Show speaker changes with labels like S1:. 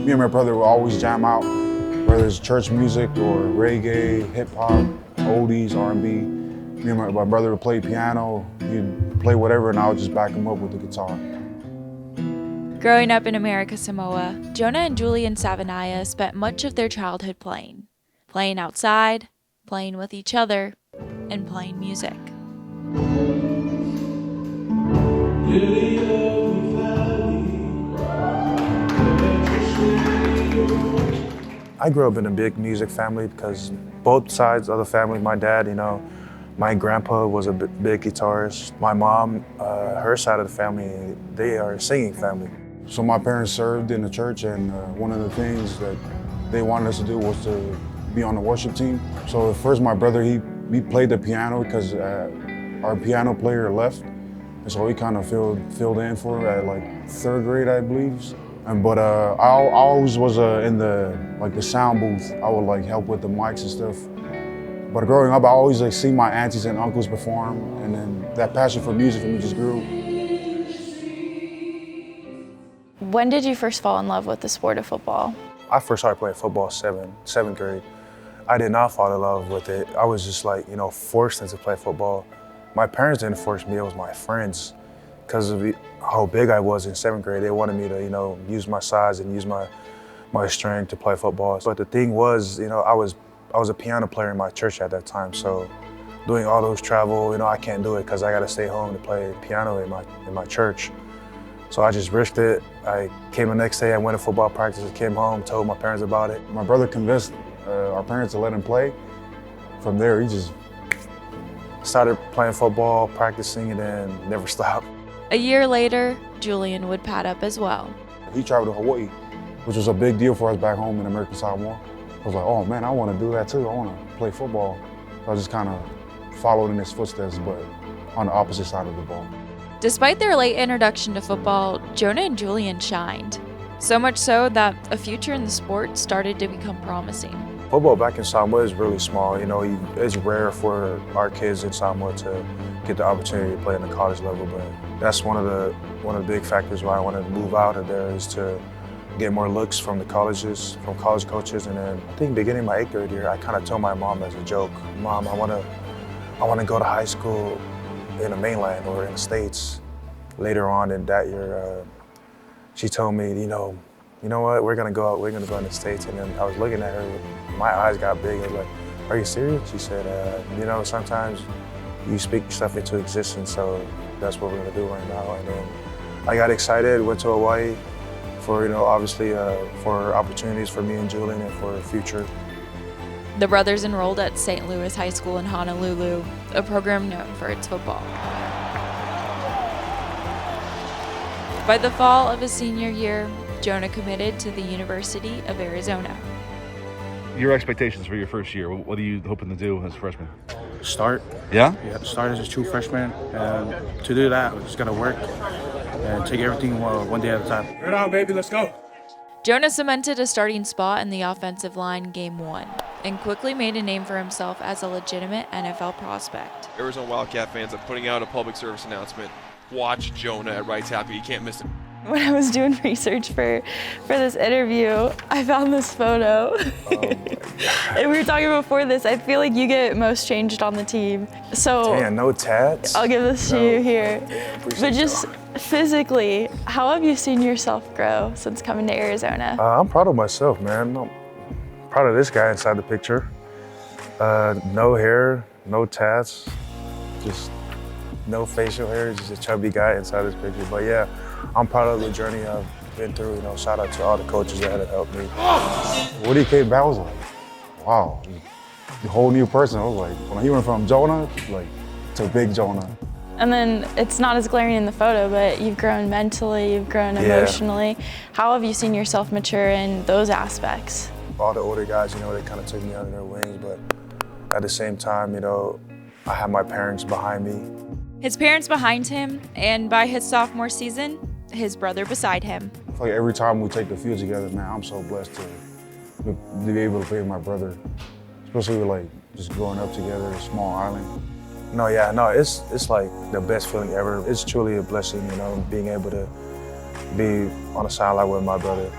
S1: Me and my brother would always jam out, whether it's church music or reggae, hip hop, oldies, R&B. Me and my brother would play piano, he'd play whatever, and I would just back him up with the guitar.
S2: Growing up in America Samoa, Jonah and Julian Savaiinaea spent much of their childhood playing. Playing outside, playing with each other, and playing music.
S3: I grew up in a big music family because both sides of the family, my dad, my grandpa was a big guitarist. My mom, her side of the family, they are a singing family.
S1: So my parents served in the church, and one of the things that they wanted us to do was to be on the worship team. So at first my brother, he played the piano because our piano player left. And so he kind of filled in for her at like 3rd grade, I believe. But I always was in the sound booth. I would help with the mics and stuff. But growing up, I always see my aunties and uncles perform, and then that passion for music for me just grew.
S2: When did you first fall in love with the sport of football?
S3: I first started playing football 7th grade. I did not fall in love with it. I was just forced into play football. My parents didn't force me, it was my friends. Because of how big I was in 7th grade, they wanted me to, use my size and use my strength to play football. But the thing was, I was a piano player in my church at that time, so doing all those travel, I can't do it because I got to stay home to play piano in my church. So I just risked it. I came the next day, I went to football practice, came home, told my parents about it.
S1: My brother convinced our parents to let him play. From there, he just
S3: started playing football, practicing, and then never stopped.
S2: A year later, Julian would pad up as well.
S1: He traveled to Hawaii, which was a big deal for us back home in American Samoa. I was like, oh man, I want to do that too. I want to play football. So I just kind of followed in his footsteps, but on the opposite side of the ball.
S2: Despite their late introduction to football, Jonah and Julian shined. So much so that a future in the sport started to become promising.
S3: Football back in Samoa is really small. It's rare for our kids in Samoa to get the opportunity to play in the college level, but that's one of the big factors why I wanted to move out of there, is to get more looks from the colleges, from college coaches. And then I think beginning my 8th grade year, I kind of told my mom as a joke, Mom, I want to go to high school in the mainland or in the States. Later on in that year, she told me, you know what, we're gonna go in the States. And then I was looking at her, my eyes got big. I was like, are you serious? She said, sometimes you speak stuff into existence, so that's what we're gonna do right now. And then I got excited, went to Hawaii for, obviously for opportunities for me and Julian and for the future.
S2: The brothers enrolled at St. Louis High School in Honolulu, a program known for its football. By the fall of his senior year, Jonah committed to the University of Arizona.
S4: Your expectations for your first year, what are you hoping to do as a freshman?
S5: Start.
S4: Yeah?
S5: Yeah, start as a true freshman. And to do that, we just gotta work and take everything one day at a time.
S6: Right on, baby, let's go.
S2: Jonah cemented a starting spot in the offensive line game 1 and quickly made a name for himself as a legitimate NFL prospect.
S7: Arizona Wildcat fans are putting out a public service announcement. Watch Jonah at right tackle. You can't miss it.
S8: When I was doing research for this interview, I found this photo. And we were talking before this, I feel like you get most changed on the team. So
S3: Damn, no tats.
S8: I'll give this to you here.
S3: Yeah,
S8: But just physically, how have you seen yourself grow since coming to Arizona?
S3: I'm proud of myself, man. I'm proud of this guy inside the picture. No hair, no tats, just no facial hair, just a chubby guy inside this picture. But yeah, I'm proud of the journey I've been through. Shout out to all the coaches that have helped me.
S1: When he came back, I was like, wow, a whole new person. I was like, when he went from Jonah, to big Jonah.
S8: And then it's not as glaring in the photo, but you've grown mentally, you've grown emotionally. How have you seen yourself mature in those aspects?
S3: All the older guys, they kind of took me under their wings, but at the same time, I have my parents behind me.
S2: His parents behind him, and by his sophomore season, his brother beside him.
S1: I feel like every time we take the field together, man, I'm so blessed to be able to play with my brother, especially with just growing up together in a small island.
S3: It's like the best feeling ever. It's truly a blessing, being able to be on the sideline with my brother.